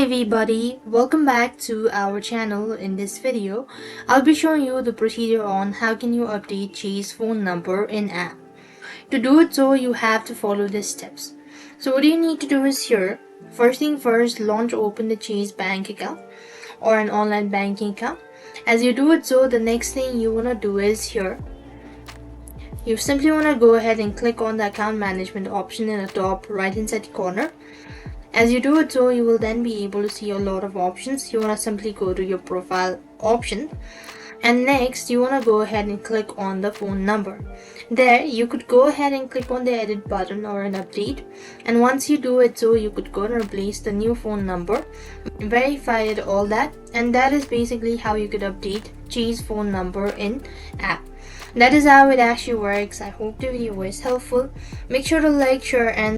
Hi everybody, welcome back to our channel. In this video, I'll be showing you the procedure on how can you update Chase phone number in app. To do it so, you have to follow these steps. So what you need to do is here, first thing first, launch open the Chase bank account or an online banking account. As you do it so, the next thing you want to do is here, you simply want to go ahead and click on the account management option in the top right hand side corner. As you do it so, you will then be able to see a lot of options. You want to simply go to your profile option, and next you want to go ahead and click on the phone number. There you could go ahead and click on the edit button or an update, and once you do it so, you could go and replace the new phone number, verify it, all that, and that is basically how you could update Chase phone number in app. That is how it actually works. I hope the video was helpful. Make sure to like, share, and